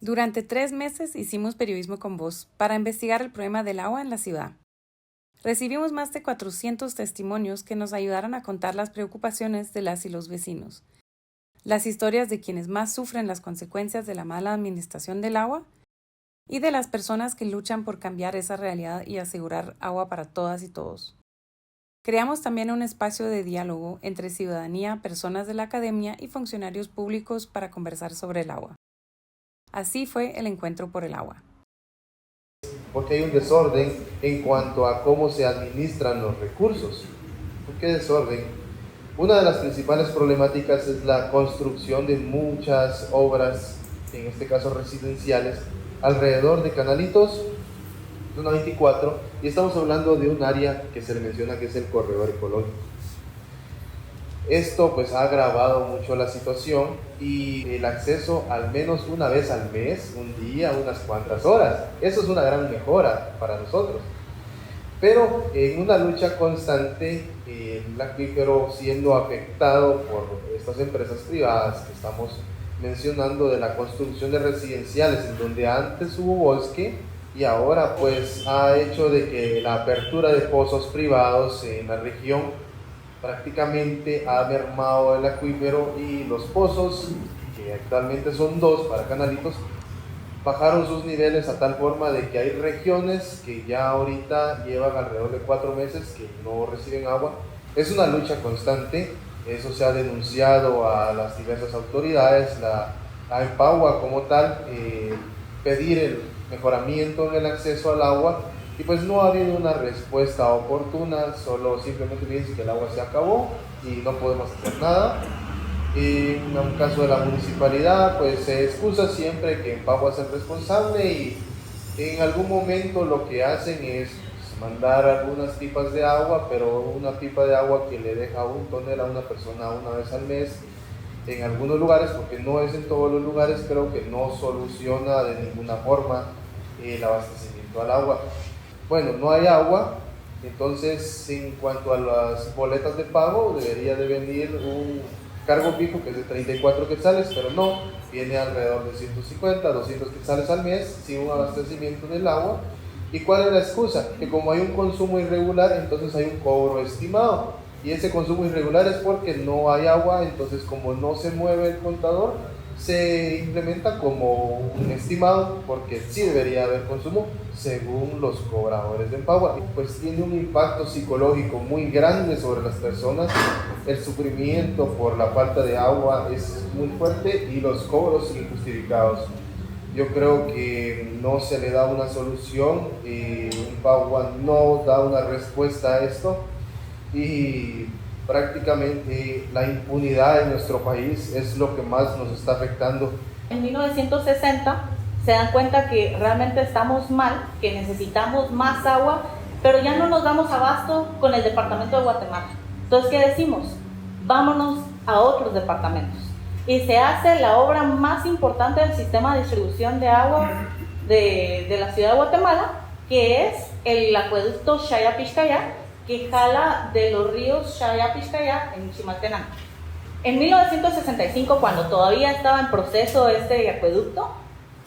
Durante 3 meses hicimos periodismo con voz para investigar el problema del agua en la ciudad. Recibimos más de 400 testimonios que nos ayudaron a contar las preocupaciones de las y los vecinos, las historias de quienes más sufren las consecuencias de la mala administración del agua y de las personas que luchan por cambiar esa realidad y asegurar agua para todas y todos. Creamos también un espacio de diálogo entre ciudadanía, personas de la academia y funcionarios públicos para conversar sobre el agua. Así fue el Encuentro por el Agua. Porque hay un desorden en cuanto a cómo se administran los recursos. ¿Por qué desorden? Una de las principales problemáticas es la construcción de muchas obras, en este caso residenciales, alrededor de Canalitos, zona 24, y estamos hablando de un área que se le menciona que es el corredor ecológico. Esto pues ha agravado mucho la situación y el acceso al menos una vez al mes, un día, unas cuantas horas. Eso es una gran mejora para nosotros. Pero en una lucha constante, el acuífero siendo afectado por estas empresas privadas que estamos mencionando de la construcción de residenciales, en donde antes hubo bosque y ahora pues ha hecho de que la apertura de pozos privados en la región prácticamente ha mermado el acuífero y los pozos, que actualmente son 2 para Canalitos, bajaron sus niveles a tal forma de que hay regiones que ya ahorita llevan alrededor de 4 meses que no reciben agua. Es una lucha constante, eso se ha denunciado a las diversas autoridades, a Empagua como tal, pedir el mejoramiento en el acceso al agua. Y pues no ha habido una respuesta oportuna, solo simplemente dicen que el agua se acabó y no podemos hacer nada. Y en un caso de la municipalidad, pues se excusa siempre que Empagua es el responsable y en algún momento lo que hacen es mandar algunas pipas de agua, pero una pipa de agua que le deja 1 tonel a una persona una vez al mes. En algunos lugares, porque no es en todos los lugares, creo que no soluciona de ninguna forma el abastecimiento al agua. Bueno, no hay agua, entonces en cuanto a las boletas de pago debería de venir un cargo fijo que es de 34 quetzales, pero no, viene alrededor de 150, 200 quetzales al mes sin un abastecimiento del agua. ¿Y cuál es la excusa? Que como hay un consumo irregular, entonces hay un cobro estimado, y ese consumo irregular es porque no hay agua, entonces como no se mueve el contador, se implementa como un estimado, porque sí debería haber consumo según los cobradores de Empagua. Pues tiene un impacto psicológico muy grande sobre las personas, el sufrimiento por la falta de agua es muy fuerte y los cobros injustificados. Yo creo que no se le da una solución, Empagua no da una respuesta a esto y prácticamente la impunidad en nuestro país es lo que más nos está afectando. En 1960 se dan cuenta que realmente estamos mal, que necesitamos más agua, pero ya no nos damos abasto con el departamento de Guatemala. Entonces, ¿qué decimos? Vámonos a otros departamentos. Y se hace la obra más importante del sistema de distribución de agua de la ciudad de Guatemala, que es el acueducto Xaya-Pixcayá, que jala de los ríos Xaya-Pixcayá en Chimaltenango. En 1965, cuando todavía estaba en proceso este acueducto,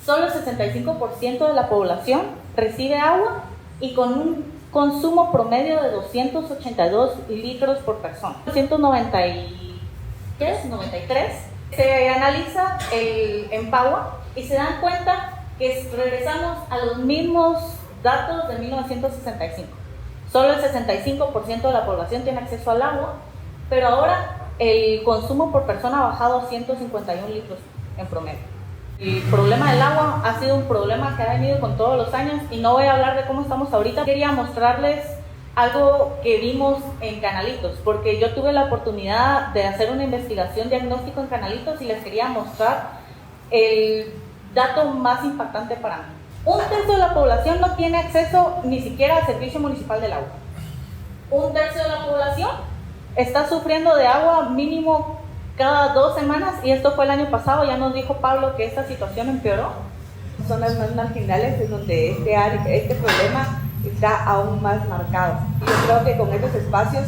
solo el 65% de la población recibe agua y con un consumo promedio de 282 litros por persona. En 1993 se analiza el Empagua y se dan cuenta que regresamos a los mismos datos de 1965. Solo el 65% de la población tiene acceso al agua, pero ahora el consumo por persona ha bajado a 151 litros en promedio. El problema del agua ha sido un problema que ha venido con todos los años y no voy a hablar de cómo estamos ahorita. Quería mostrarles algo que vimos en Canalitos, porque yo tuve la oportunidad de hacer una investigación diagnóstico en Canalitos y les quería mostrar el dato más impactante para mí. 1/3 de la población no tiene acceso ni siquiera al servicio municipal del agua. 1/3 de la población está sufriendo de agua mínimo cada 2 semanas, y esto fue el año pasado. Ya nos dijo Pablo que esta situación empeoró. Zonas más marginales en donde este problema está aún más marcado. Y yo creo que con estos espacios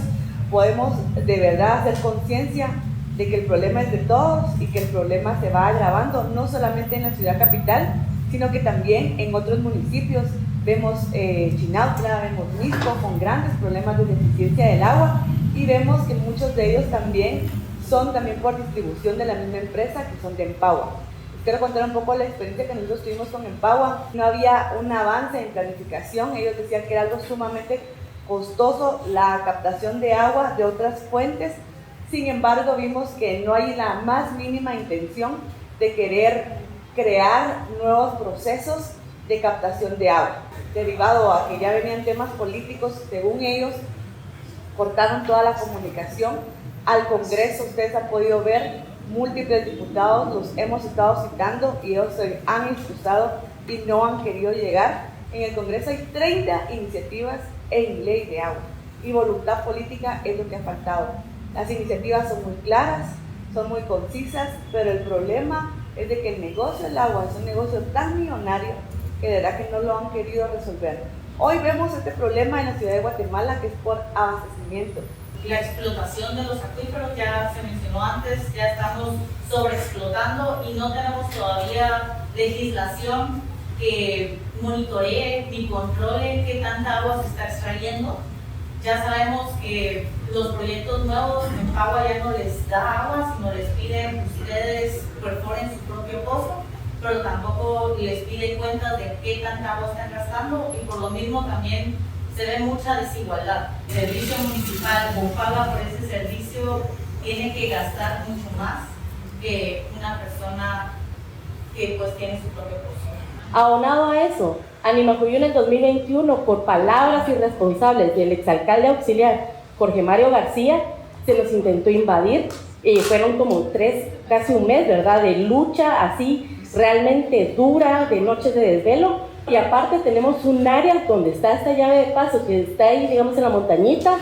podemos de verdad hacer conciencia de que el problema es de todos y que el problema se va agravando, no solamente en la ciudad capital, sino que también en otros municipios. Vemos Chinautla, vemos Misco con grandes problemas de deficiencia del agua, y vemos que muchos de ellos también son por distribución de la misma empresa, que son de Empagua. Les quiero contar un poco la experiencia que nosotros tuvimos con Empagua. No había un avance en planificación. Ellos decían que era algo sumamente costoso la captación de agua de otras fuentes. Sin embargo, vimos que no hay la más mínima intención de querer crear nuevos procesos de captación de agua. Derivado a que ya venían temas políticos, según ellos, cortaron toda la comunicación al Congreso. Ustedes han podido ver, múltiples diputados los hemos estado citando y ellos se han excusado y no han querido llegar. En el Congreso hay 30 iniciativas en ley de agua, y voluntad política es lo que ha faltado. Las iniciativas son muy claras, son muy concisas, pero el problema es de que el negocio del agua es un negocio tan millonario que de verdad que no lo han querido resolver. Hoy vemos este problema en la ciudad de Guatemala, que es por abastecimiento. La explotación de los acuíferos, ya se mencionó antes, ya estamos sobreexplotando y no tenemos todavía legislación que monitoree ni controle qué tanta agua se está extrayendo. Ya sabemos que los proyectos nuevos en Empagua ya no les da agua, sino les piden ustedes perforen su propio pozo, pero tampoco les pide cuentas de qué tanta agua están gastando, y por lo mismo también se ve mucha desigualdad. El servicio municipal o paga por ese servicio tiene que gastar mucho más que una persona que pues tiene su propio pozo. Aunado a eso, Animajuyú en el 2021, por palabras irresponsables del exalcalde auxiliar Jorge Mario García, se nos intentó invadir. Fueron como casi un mes, ¿verdad?, de lucha así realmente dura, de noches de desvelo. Y aparte tenemos un área donde está esta llave de paso, que está ahí, digamos, en la montañita,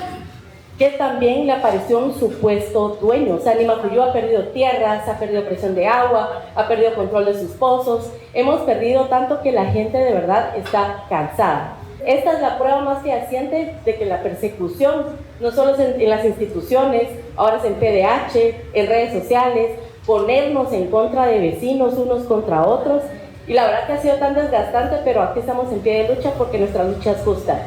que también le apareció un supuesto dueño. O sea, Animajuyú ha perdido tierras, ha perdido presión de agua, ha perdido control de sus pozos. Hemos perdido tanto que la gente de verdad está cansada. Esta es la prueba más fehaciente de que la persecución, no solo es en las instituciones, ahora es en PDH, en redes sociales, ponernos en contra de vecinos unos contra otros. Y la verdad que ha sido tan desgastante, pero aquí estamos en pie de lucha porque nuestra lucha es justa.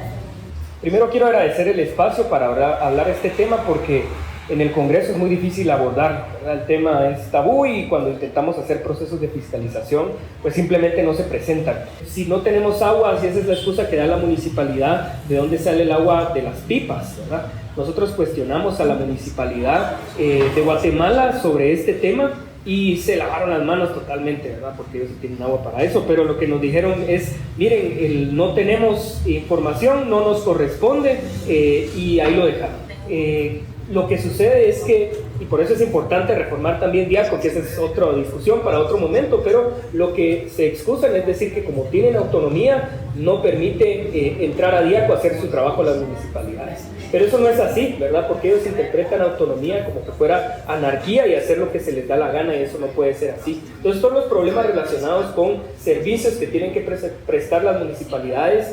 Primero quiero agradecer el espacio para hablar de este tema, porque en el Congreso es muy difícil abordar, ¿verdad? El tema es tabú, y cuando intentamos hacer procesos de fiscalización, pues simplemente no se presentan. Si no tenemos agua, si esa es la excusa que da la municipalidad, ¿de dónde sale el agua? De las pipas, ¿verdad? Nosotros cuestionamos a la municipalidad de Guatemala sobre este tema, y se lavaron las manos totalmente, ¿verdad? Porque ellos tienen agua para eso, pero lo que nos dijeron es, miren, no tenemos información, no nos corresponde, y ahí lo dejaron. Lo que sucede es que, y por eso es importante reformar también DIACO, que esa es otra discusión para otro momento, pero lo que se excusan es decir que como tienen autonomía, no permite entrar a DIACO a hacer su trabajo a las municipalidades. Pero eso no es así, ¿verdad? Porque ellos interpretan autonomía como que fuera anarquía y hacer lo que se les da la gana, y eso no puede ser así. Entonces todos los problemas relacionados con servicios que tienen que prestar las municipalidades,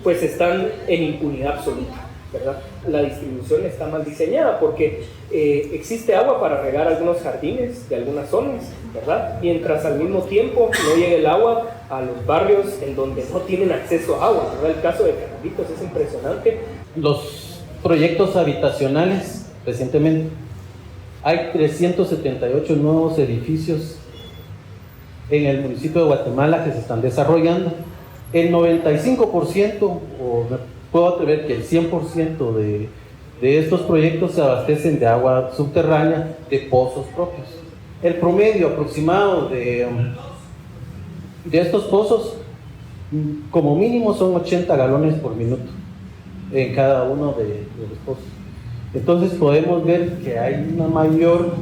pues están en impunidad absoluta, ¿verdad? La distribución está mal diseñada porque existe agua para regar algunos jardines de algunas zonas, ¿verdad? Mientras al mismo tiempo no llega el agua a los barrios en donde no tienen acceso a agua, ¿verdad? El caso de Carlitos es impresionante. Los proyectos habitacionales, recientemente hay 378 nuevos edificios en el municipio de Guatemala que se están desarrollando. El 95%, o me puedo atrever que el 100% de estos proyectos se abastecen de agua subterránea de pozos propios. El promedio aproximado de estos pozos, como mínimo, son 80 galones por minuto en cada uno de los pozos. Entonces podemos ver que hay una mayor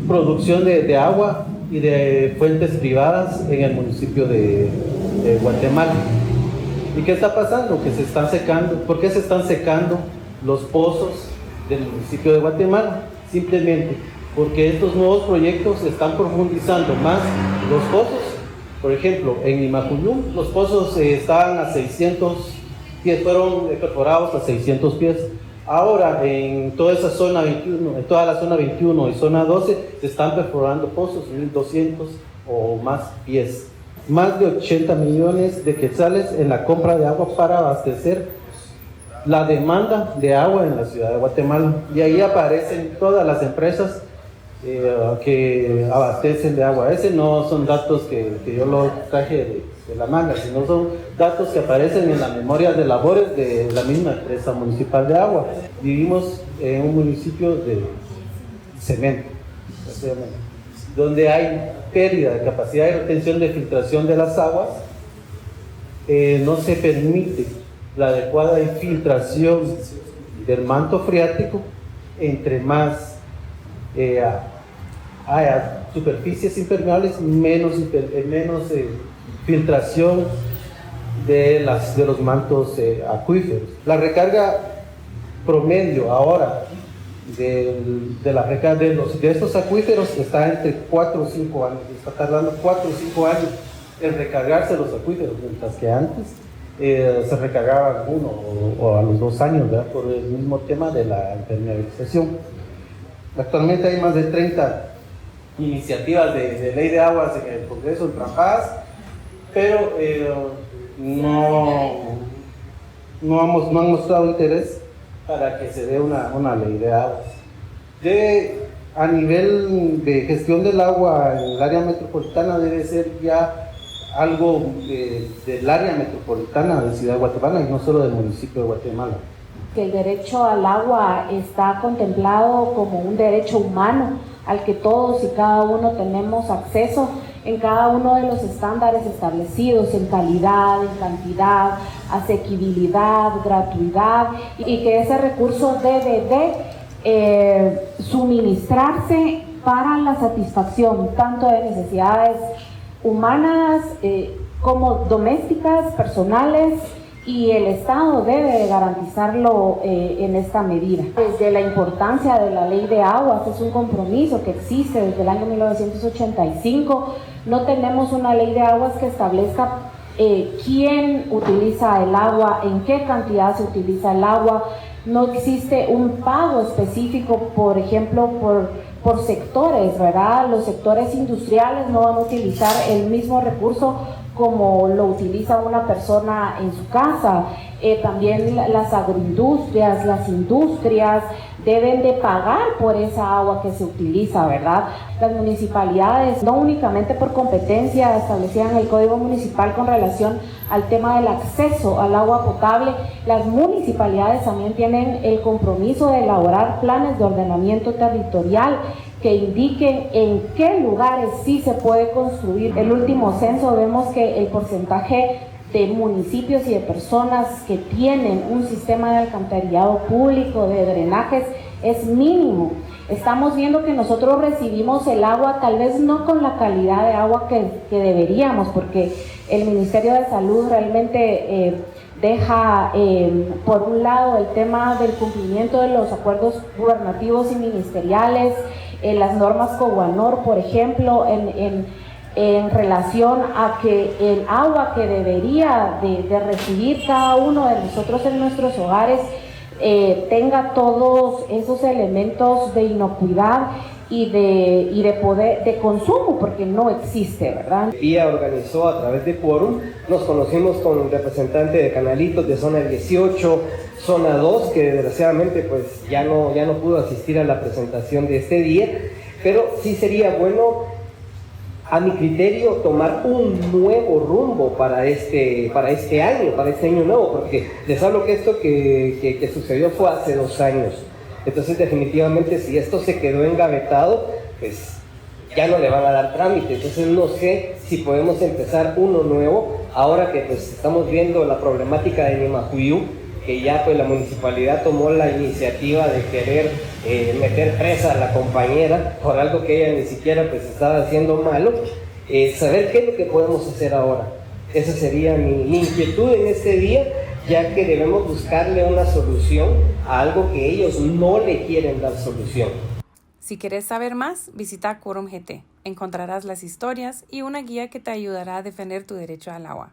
producción de agua y de fuentes privadas en el municipio de Guatemala. ¿Y qué está pasando? Que se están secando. ¿Por qué se están secando los pozos del municipio de Guatemala? Simplemente porque estos nuevos proyectos están profundizando más los pozos. Por ejemplo, en Animajuyú los pozos estaban a 600 pies, fueron perforados a 600 pies. Ahora, en toda esa zona 21, en toda la zona 21 y zona 12, se están perforando pozos, 1.200 o más pies. Más de 80 millones de quetzales en la compra de agua para abastecer la demanda de agua en la ciudad de Guatemala. Y ahí aparecen todas las empresas que abastecen de agua. Ese no son datos que yo lo traje de la manga, sino son datos que aparecen en la memoria de labores de la misma empresa municipal de agua. Vivimos en un municipio de cemento, donde hay pérdida de capacidad de retención de filtración de las aguas. No se permite la adecuada infiltración del manto freático. Entre más haya superficies impermeables, menos filtración de los mantos acuíferos. La recarga promedio ahora de estos acuíferos está entre 4 o 5 años, está tardando 4 o 5 años en recargarse los acuíferos, mientras que antes se recargaban 1 o a los 2 años, ¿verdad? Por el mismo tema de la impermeabilización. Actualmente hay más de 30 iniciativas de ley de aguas en el Congreso, trabajadas, pero no han mostrado interés para que se dé una ley de aguas. A nivel de gestión del agua en el área metropolitana debe ser ya algo del área metropolitana de Ciudad de Guatemala y no solo del municipio de Guatemala. Que el derecho al agua está contemplado como un derecho humano al que todos y cada uno tenemos acceso en cada uno de los estándares establecidos en calidad, en cantidad, asequibilidad, gratuidad, y que ese recurso debe de suministrarse para la satisfacción tanto de necesidades humanas como domésticas, personales, y el Estado debe de garantizarlo en esta medida. Desde la importancia de la ley de aguas, es un compromiso que existe desde el año 1985. No tenemos una ley de aguas que establezca quién utiliza el agua, en qué cantidad se utiliza el agua. No existe un pago específico, por ejemplo, por sectores, ¿verdad? Los sectores industriales no van a utilizar el mismo recurso como lo utiliza una persona en su casa. También las agroindustrias, las industrias deben de pagar por esa agua que se utiliza, ¿verdad? Las municipalidades, no únicamente por competencia establecida en el Código Municipal con relación al tema del acceso al agua potable, las municipalidades también tienen el compromiso de elaborar planes de ordenamiento territorial que indiquen en qué lugares sí se puede construir. El último censo vemos que el porcentaje de municipios y de personas que tienen un sistema de alcantarillado público, de drenajes, es mínimo. Estamos viendo que nosotros recibimos el agua tal vez no con la calidad de agua que deberíamos, porque el Ministerio de Salud realmente deja por un lado el tema del cumplimiento de los acuerdos gubernativos y ministeriales, las normas COGUANOR, por ejemplo, en relación a que el agua que debería de recibir cada uno de nosotros en nuestros hogares tenga todos esos elementos de inocuidad y de poder de consumo, porque no existe, ¿verdad? PIA organizó a través de Quórum, nos conocimos con un representante de Canalitos de zona 18, zona 2, que desgraciadamente pues ya no pudo asistir a la presentación de este día, pero sí sería bueno, a mi criterio, tomar un nuevo rumbo para este año nuevo, porque les hablo que esto que sucedió fue hace 2 años. Entonces definitivamente si esto se quedó engavetado, pues ya no le van a dar trámite. Entonces no sé si podemos empezar uno nuevo, ahora que pues estamos viendo la problemática de Nimajuyú, que ya pues la municipalidad tomó la iniciativa de querer meter presa a la compañera por algo que ella ni siquiera pues estaba haciendo malo, saber qué es lo que podemos hacer ahora. Esa sería mi inquietud en este día, ya que debemos buscarle una solución a algo que ellos no le quieren dar solución. Si quieres saber más, visita Quórum GT. Encontrarás las historias y una guía que te ayudará a defender tu derecho al agua.